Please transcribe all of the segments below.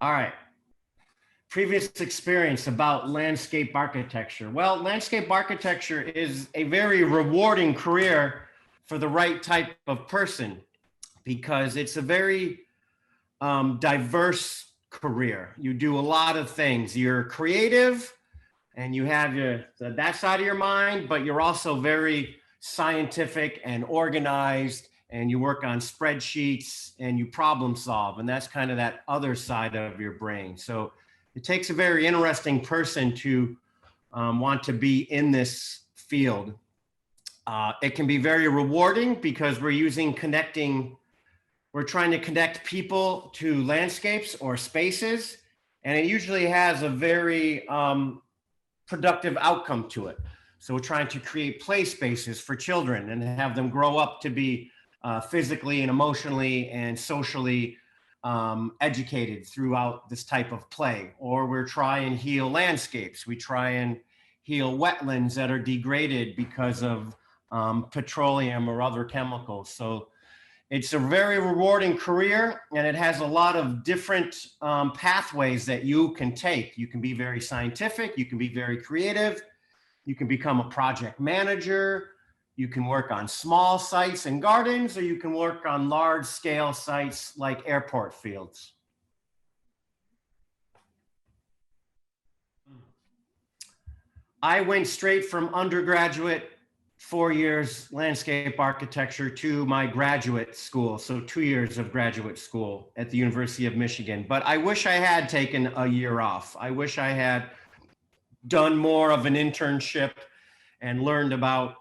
All right. Previous experience about landscape architecture. Well, landscape architecture is a very rewarding career for the right type of person because it's a very diverse career. You do a lot of things. You're creative and you have that side of your mind, but you're also very scientific and organized, and you work on spreadsheets and you problem solve. And that's kind of that other side of your brain. So it takes a very interesting person to want to be in this field. It can be very rewarding because we're trying to connect people to landscapes or spaces, and it usually has a very productive outcome to it. So we're trying to create play spaces for children and have them grow up to be physically and emotionally and socially educated throughout this type of play. Or we're trying and heal landscapes. We try and heal wetlands that are degraded because of petroleum or other chemicals. So it's a very rewarding career, and it has a lot of different pathways that you can take. You can be very scientific, you can be very creative, you can become a project manager, you can work on small sites and gardens, or you can work on large scale sites like airport fields. I went straight from undergraduate 4 years landscape architecture to my graduate school. So 2 years of graduate school at the University of Michigan. But I wish I had taken a year off. I wish I had done more of an internship and learned about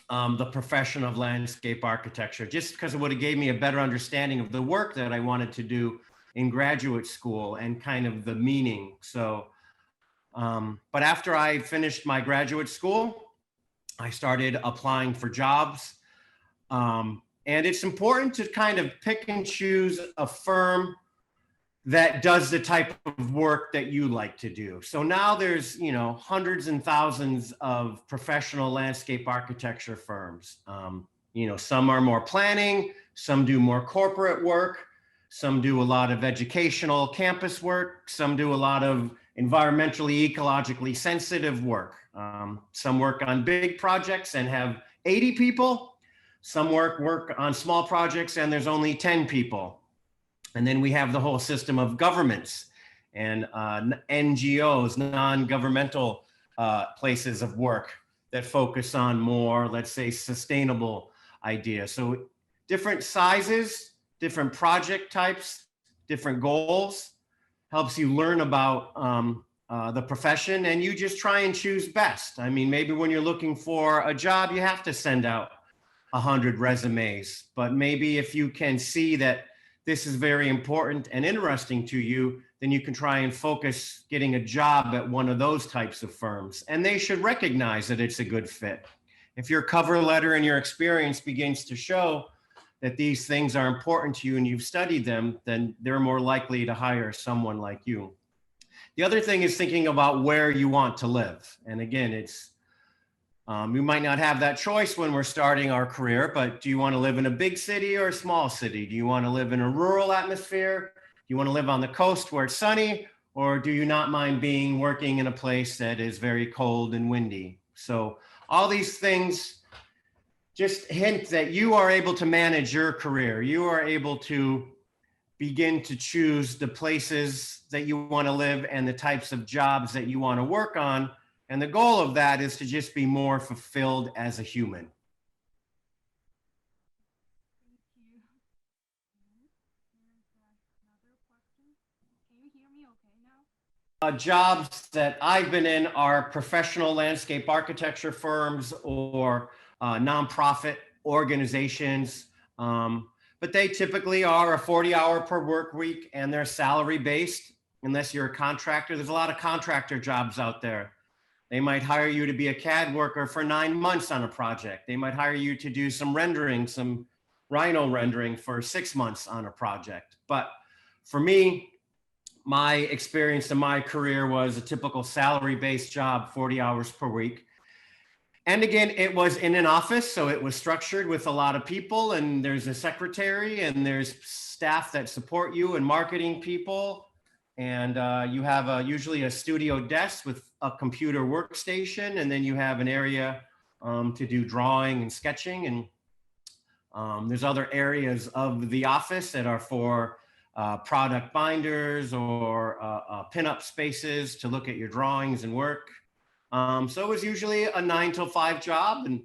the profession of landscape architecture, just because it would have gave me a better understanding of the work that I wanted to do in graduate school and kind of the meaning. So, but after I finished my graduate school, I started applying for jobs. And it's important to kind of pick and choose a firm that does the type of work that you like to do. So now there's, hundreds and thousands of professional landscape architecture firms. Some are more planning, some do more corporate work, some do a lot of educational campus work, some do a lot of environmentally, ecologically sensitive work. Some work on big projects and have 80 people. Some work on small projects and there's only 10 people. And then we have the whole system of governments and NGOs, non-governmental places of work that focus on more, let's say, sustainable ideas. So different sizes, different project types, different goals helps you learn about the profession, and you just try and choose best. I mean, maybe when you're looking for a job, you have to send out 100 resumes, but maybe if you can see that this is very important and interesting to you, then you can try and focus getting a job at one of those types of firms, and they should recognize that it's a good fit. If your cover letter and your experience begins to show that these things are important to you and you've studied them, then they're more likely to hire someone like you. The other thing is thinking about where you want to live. And again, it's we might not have that choice when we're starting our career, but do you want to live in a big city or a small city? Do you want to live in a rural atmosphere? Do you want to live on the coast where it's sunny? Or do you not mind working in a place that is very cold and windy? So all these things just hint that you are able to manage your career. You are able to begin to choose the places that you want to live and the types of jobs that you want to work on. And the goal of that is to just be more fulfilled as a human. Thank you. There's another question. Can you hear me okay now? Jobs that I've been in are professional landscape architecture firms or nonprofit organizations. But they typically are a 40-hour per work week, and they're salary based unless you're a contractor. There's a lot of contractor jobs out there. They might hire you to be a CAD worker for 9 months on a project. They might hire you to do some rendering, some Rhino rendering for 6 months on a project. But for me, my experience in my career was a typical salary-based job, 40 hours per week. And again, it was in an office, so it was structured with a lot of people, and there's a secretary and there's staff that support you and marketing people. and you have usually a studio desk with a computer workstation, and then you have an area to do drawing and sketching. And there's other areas of the office that are for product binders or pinup spaces to look at your drawings and work. So it was usually a 9 till 5 job, and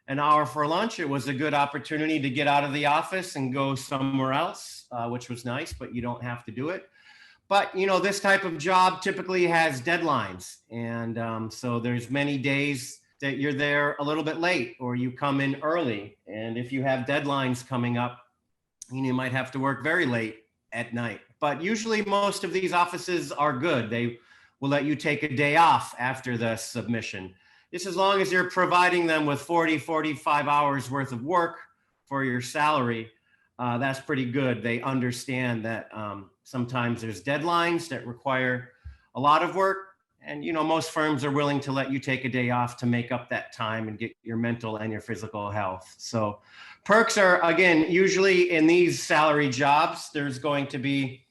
an hour for lunch. It was a good opportunity to get out of the office and go somewhere else, which was nice, but you don't have to do it. But you know, this type of job typically has deadlines, and so there's many days that you're there a little bit late or you come in early. And if you have deadlines coming up, you might have to work very late at night. But usually most of these offices are good. They will let you take a day off after the submission. Just as long as you're providing them with 40, 45 hours worth of work for your salary, that's pretty good. They understand that sometimes there's deadlines that require a lot of work. And, you know, most firms are willing to let you take a day off to make up that time and get your mental and your physical health. So perks are, again, usually in these salary jobs, there's going to be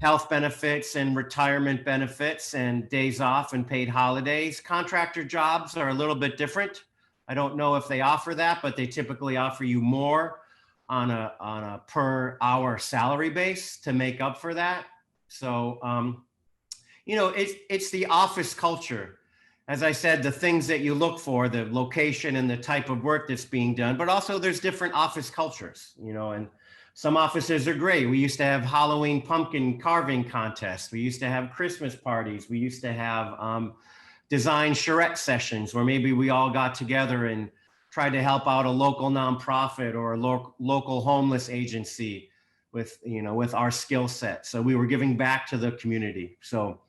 health benefits and retirement benefits and days off and paid holidays. Contractor jobs are a little bit different. I don't know if they offer that, but they typically offer you more on a per hour salary base to make up for that. So, you know, it's the office culture. As I said, the things that you look for, the location and the type of work that's being done, but also there's different office cultures, you know, and some offices are great. We used to have Halloween pumpkin carving contests. We used to have Christmas parties. We used to have design charrette sessions where maybe we all got together and tried to help out a local nonprofit or a local homeless agency with, you know, with our skill set. So we were giving back to the community. So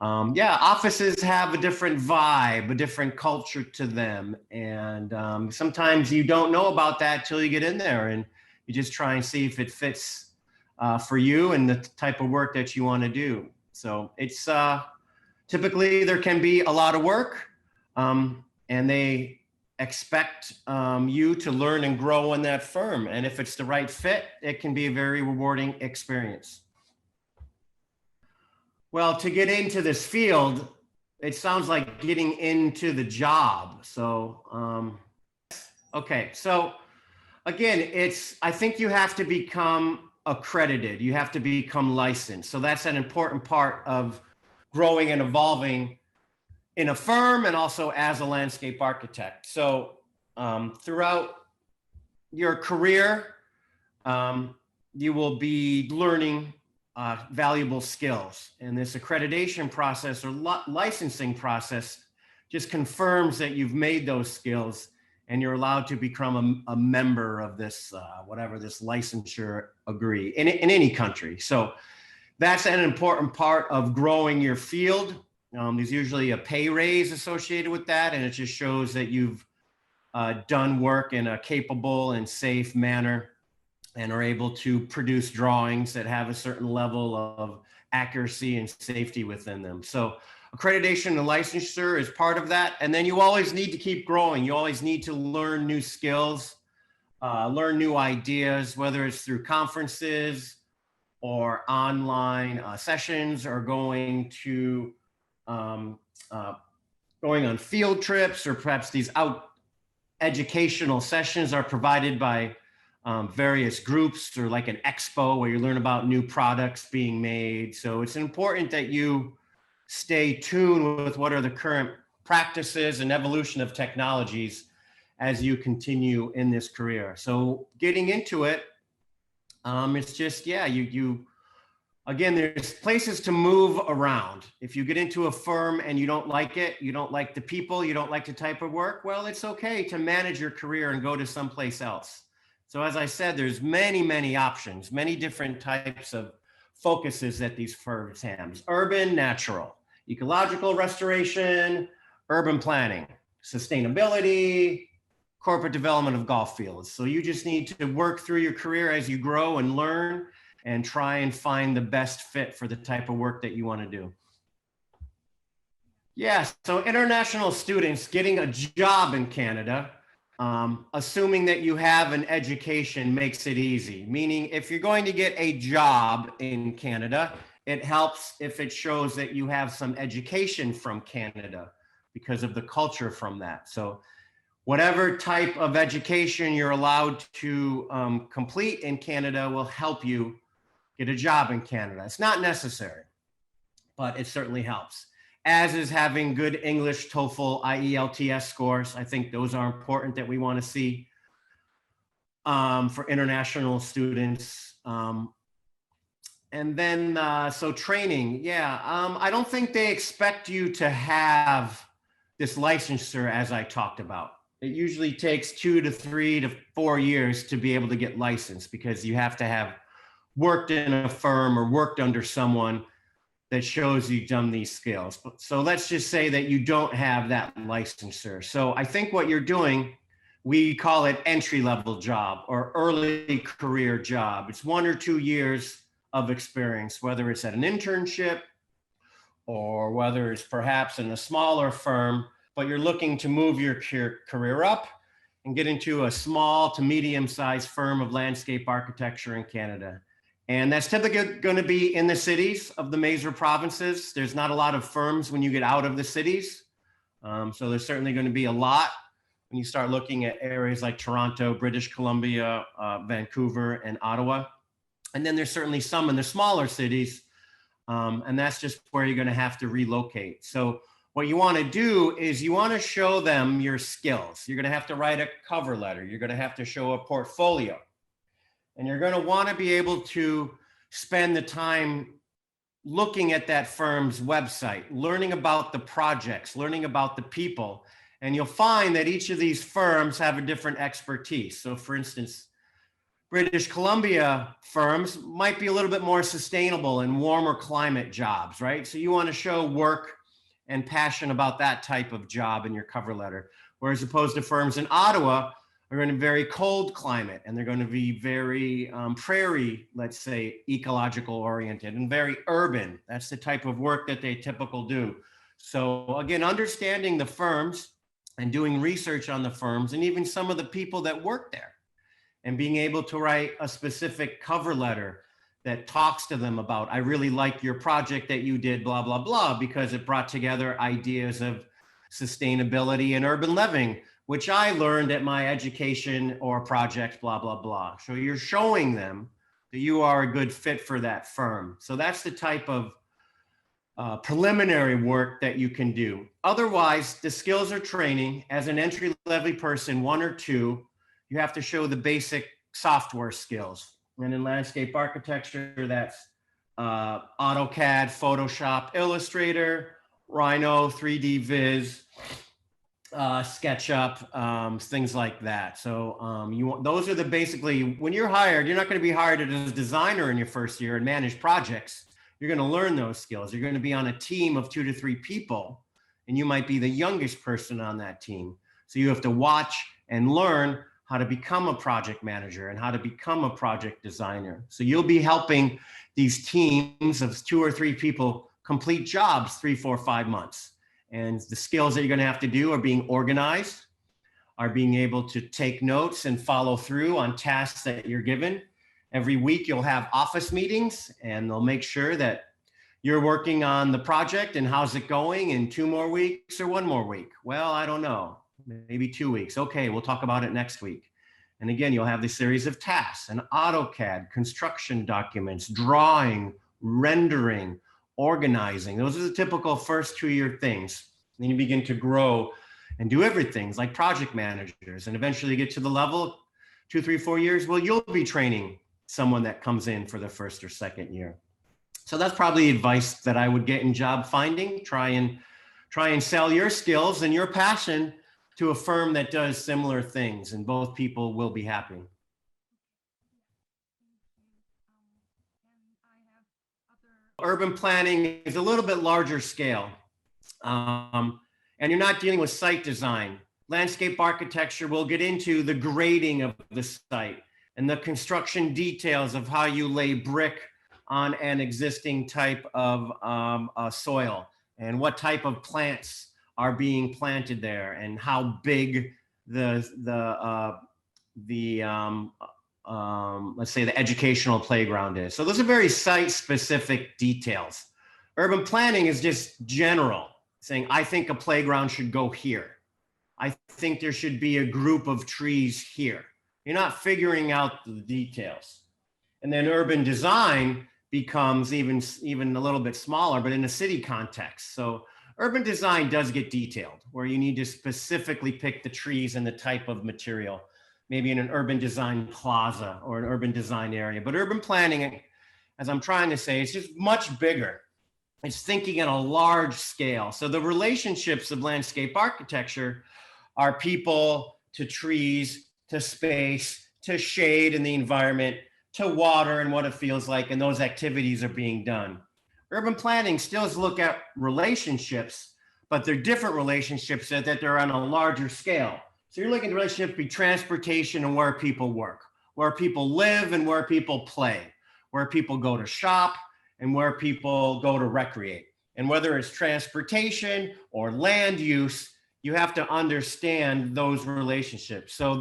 yeah, offices have a different vibe, a different culture to them. And sometimes you don't know about that till you get in there and you just try and see if it fits for you and the type of work that you want to do. So it's typically there can be a lot of work and they expect you to learn and grow in that firm. And if it's the right fit, it can be a very rewarding experience. Well, to get into this field, it sounds like getting into the job. So, okay. So again, I think you have to become accredited. You have to become licensed. So that's an important part of growing and evolving in a firm and also as a landscape architect. So throughout your career, you will be learning valuable skills. And this accreditation process or licensing process just confirms that you've made those skills and you're allowed to become a member of this, whatever this licensure agree in any country. So that's an important part of growing your field. There's usually a pay raise associated with that, and it just shows that you've done work in a capable and safe manner and are able to produce drawings that have a certain level of accuracy and safety within them. So accreditation and licensure is part of that. And then you always need to keep growing. You always need to learn new skills, learn new ideas, whether it's through conferences or online sessions or going on field trips, or perhaps these educational sessions are provided by various groups, or like an expo where you learn about new products being made. So it's important that you stay tuned with what are the current practices and evolution of technologies as you continue in this career. So getting into it, it's just, yeah, again, there's places to move around. If you get into a firm and you don't like it, you don't like the people, you don't like the type of work, well, it's okay to manage your career and go to someplace else. So as I said, there's many, many options, many different types of focuses that these firms have. Urban, natural, ecological restoration, urban planning, sustainability, corporate development of golf fields. So you just need to work through your career as you grow and learn and try and find the best fit for the type of work that you want to do. Yeah, so international students getting a job in Canada, assuming that you have an education, makes it easy. Meaning if you're going to get a job in Canada it helps if it shows that you have some education from Canada because of the culture from that. So whatever type of education you're allowed to complete in Canada will help you get a job in Canada. It's not necessary, but it certainly helps. As is having good English, TOEFL, IELTS scores. I think those are important that we want to see for international students. And then, so training, yeah. I don't think they expect you to have this licensure as I talked about. It usually takes 2 to 3 to 4 years to be able to get licensed because you have to have worked in a firm or worked under someone that shows you've done these skills. So let's just say that you don't have that licensure. So I think what you're doing, we call it entry-level job or early career job. It's 1 or 2 years of experience, whether it's at an internship or whether it's perhaps in a smaller firm, but you're looking to move your career up and get into a small to medium-sized firm of landscape architecture in Canada. And that's typically going to be in the cities of the major provinces. There's not a lot of firms when you get out of the cities. So there's certainly going to be a lot when you start looking at areas like Toronto, British Columbia, Vancouver, and Ottawa. And then there's certainly some in the smaller cities. And that's just where you're going to have to relocate. So what you want to do is you want to show them your skills. You're going to have to write a cover letter. You're going to have to show a portfolio. And you're going to want to be able to spend the time looking at that firm's website, learning about the projects, learning about the people. And you'll find that each of these firms have a different expertise. So for instance, British Columbia firms might be a little bit more sustainable and warmer climate jobs, right? So you want to show work and passion about that type of job in your cover letter. Whereas opposed to firms in Ottawa, are going to be very cold climate and they're going to be very prairie, let's say, ecological oriented and very urban. That's the type of work that they typically do. So again, understanding the firms and doing research on the firms and even some of the people that work there and being able to write a specific cover letter that talks to them about, I really like your project that you did, blah, blah, blah, because it brought together ideas of sustainability and urban living, which I learned at my education or project, blah, blah, blah. So you're showing them that you are a good fit for that firm. So that's the type of preliminary work that you can do. Otherwise, the skills or training as an entry-level person, 1 or 2, you have to show the basic software skills. And in landscape architecture, that's AutoCAD, Photoshop, Illustrator, Rhino, 3D Viz, SketchUp, things like that. So those are the basically, when you're hired, you're not going to be hired as a designer in your first year and manage projects. You're going to learn those skills. You're going to be on a team of 2 to 3 people, and you might be the youngest person on that team. So you have to watch and learn how to become a project manager and how to become a project designer. So you'll be helping these teams of 2 or 3 people complete jobs 3, 4, 5 months. And the skills that you're going to have to do are being organized, are being able to take notes and follow through on tasks that you're given. Every week you'll have office meetings and they'll make sure that you're working on the project and how's it going in 2 more weeks or 1 more week. Well, I don't know, maybe 2 weeks. Okay, we'll talk about it next week. And again, you'll have this series of tasks and AutoCAD, construction documents, drawing, rendering, organizing. Those are the typical first 2-year things. Then you begin to grow and do everything like project managers and eventually get to the level 2, 3, 4 years. Well, you'll be training someone that comes in for the first or second year. So that's probably advice that I would get in job finding. Try and sell your skills and your passion to a firm that does similar things, and both people will be happy. Urban planning is a little bit larger scale. And you're not dealing with site design. Landscape architecture will get into the grading of the site and the construction details of how you lay brick on an existing type of soil and what type of plants are being planted there and how big the let's say the educational playground is. So those are very site-specific details. Urban planning is just general, saying, I think a playground should go here. I think there should be a group of trees here. You're not figuring out the details. And then urban design becomes even a little bit smaller, but in a city context. So urban design does get detailed, where you need to specifically pick the trees and the type of material, maybe in an urban design plaza or an urban design area. But urban planning, as I'm trying to say, is just much bigger. It's thinking at a large scale. So the relationships of landscape architecture are people to trees, to space, to shade in the environment, to water and what it feels like, and those activities are being done. Urban planning still is look at relationships, but they're different relationships that they're on a larger scale. So you're looking at the relationship between transportation and where people work, where people live and where people play, where people go to shop and where people go to recreate. And whether it's transportation or land use, you have to understand those relationships. So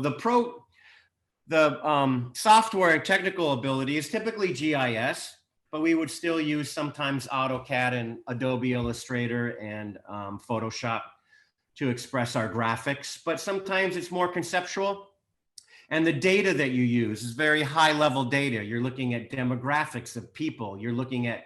the software and technical ability is typically GIS, but we would still use sometimes AutoCAD and Adobe Illustrator and Photoshop to express our graphics, but sometimes it's more conceptual. And the data that you use is very high level data. You're looking at demographics of people. You're looking at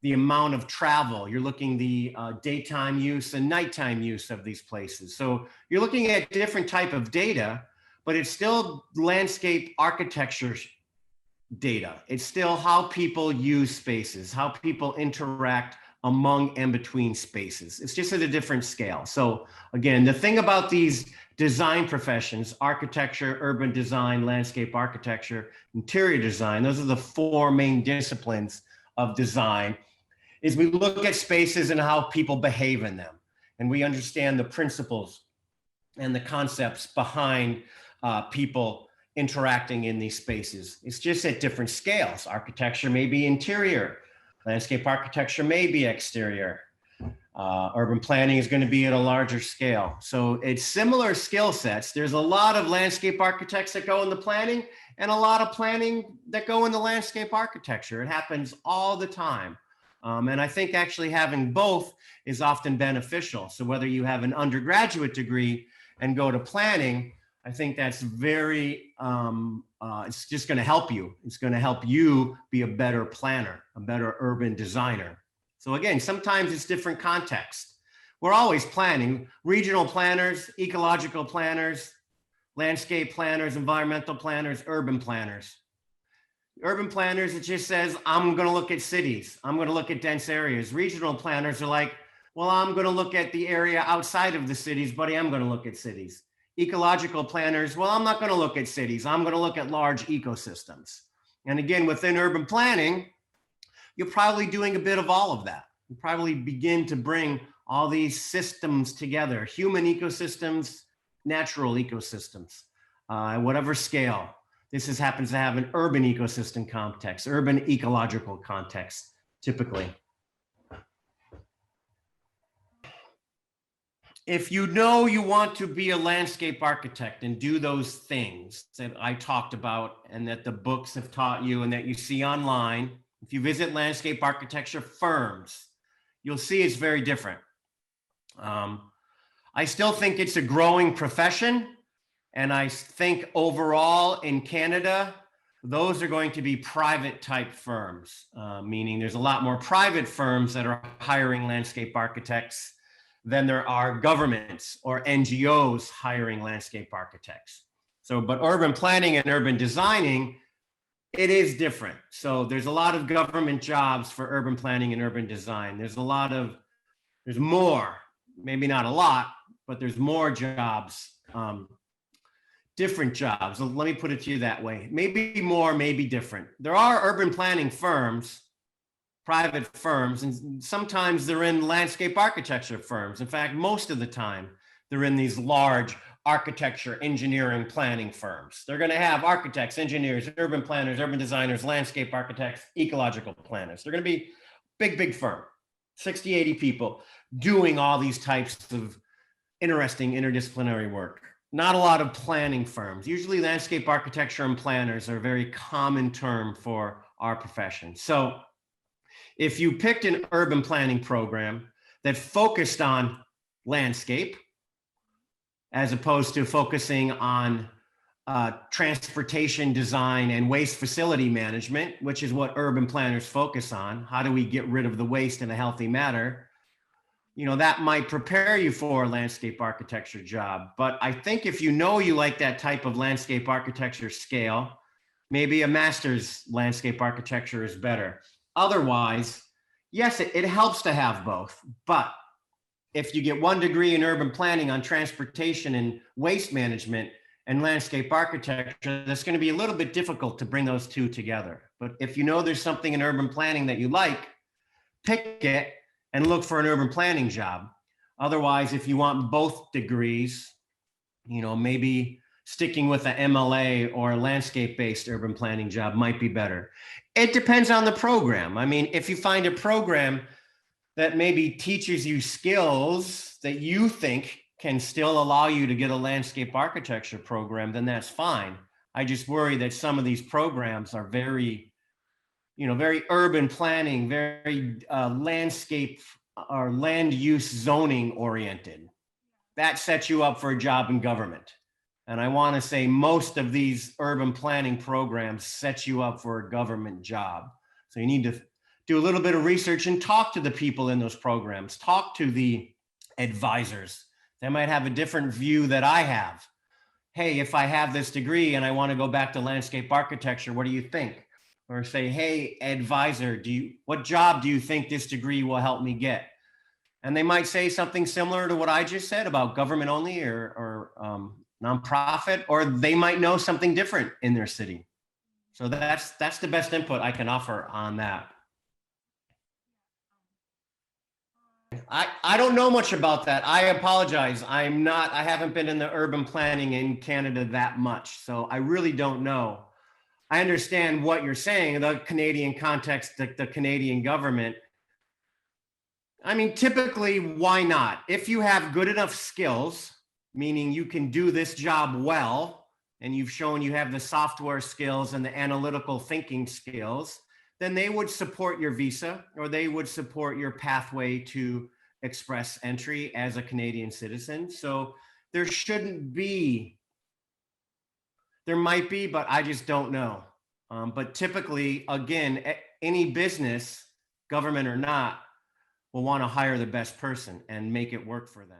the amount of travel. You're looking the daytime use and nighttime use of these places. So you're looking at different type of data, but it's still landscape architecture data. It's still how people use spaces, how people interact among and between spaces. It's just at a different scale. So again, the thing about these design professions, architecture, urban design, landscape architecture, interior design, those are the four main disciplines of design, is we look at spaces and how people behave in them. And we understand the principles and the concepts behind people interacting in these spaces. It's just at different scales. Architecture may be interior, landscape architecture may be exterior. Urban planning is going to be at a larger scale. So it's similar skill sets. There's a lot of landscape architects that go in the planning and a lot of planning that go in the landscape architecture. It happens all the time. And I think actually having both is often beneficial. So whether you have an undergraduate degree and go to planning, I think that's very, it's just going to help you. It's going to help you be a better planner, a better urban designer. So again, sometimes it's different context. We're always planning. Regional planners, ecological planners, landscape planners, environmental planners, urban planners. Urban planners, it just says, I'm going to look at cities. I'm going to look at dense areas. Regional planners are like, well, I'm going to look at the area outside of the cities, but I am going to look at cities. Ecological planners, well, I'm not going to look at cities. I'm going to look at large ecosystems. And again, within urban planning, you're probably doing a bit of all of that. You probably begin to bring all these systems together, human ecosystems, natural ecosystems, at whatever scale. This happens to have an urban ecosystem context, urban ecological context, typically. If you know you want to be a landscape architect and do those things that I talked about and that the books have taught you and that you see online, if you visit landscape architecture firms, you'll see it's very different. I still think it's a growing profession. And I think overall in Canada, those are going to be private type firms, meaning there's a lot more private firms that are hiring landscape architects than there are governments or NGOs hiring landscape architects. So, but urban planning and urban designing, it is different. So there's a lot of government jobs for urban planning and urban design. There's more, maybe not a lot, but there's more jobs, different jobs. Let me put it to you that way. Maybe more, maybe different. There are urban planning firms, private firms, and sometimes they're in landscape architecture firms. In fact, most of the time, they're in these large architecture, engineering, planning firms. They're going to have architects, engineers, urban planners, urban designers, landscape architects, ecological planners. They're going to be big firm, 60, 80 people doing all these types of interesting interdisciplinary work. not a lot of planning firms. Usually landscape architecture and planners are a very common term for our profession. So if you picked an urban planning program that focused on landscape, as opposed to focusing on transportation design and waste facility management, which is what urban planners focus on. How do we get rid of the waste in a healthy manner? That might prepare you for a landscape architecture job. But I think if you like that type of landscape architecture scale, maybe a master's landscape architecture is better. Otherwise, yes, it helps to have both. But if you get 1 degree in urban planning on transportation and waste management and landscape architecture, that's going to be a little bit difficult to bring those two together. But if there's something in urban planning that you like, pick it and look for an urban planning job. Otherwise, if you want both degrees, maybe sticking with an MLA or a landscape-based urban planning job might be better. It depends on the program. I mean, if you find a program that maybe teaches you skills that you think can still allow you to get a landscape architecture program, then that's fine. I just worry that some of these programs are very urban planning, very landscape or land use zoning oriented. That sets you up for a job in government. And I want to say most of these urban planning programs set you up for a government job. So you need to do a little bit of research and talk to the people in those programs. Talk to the advisors. They might have a different view that I have. Hey, if I have this degree and I want to go back to landscape architecture, what do you think? Or say, hey, advisor, what job do you think this degree will help me get? And they might say something similar to what I just said about government only or nonprofit, or they might know something different in their city. So that's the best input I can offer on that. I don't know much about that. I apologize. I haven't been in the urban planning in Canada that much. So I really don't know. I understand what you're saying, the Canadian context, the Canadian government. I mean, typically, why not? If you have good enough skills, meaning you can do this job well, and you've shown you have the software skills and the analytical thinking skills, then they would support your visa or they would support your pathway to express entry as a Canadian citizen. So there shouldn't be, there might be, but I just don't know. But typically, again, any business, government or not, will want to hire the best person and make it work for them.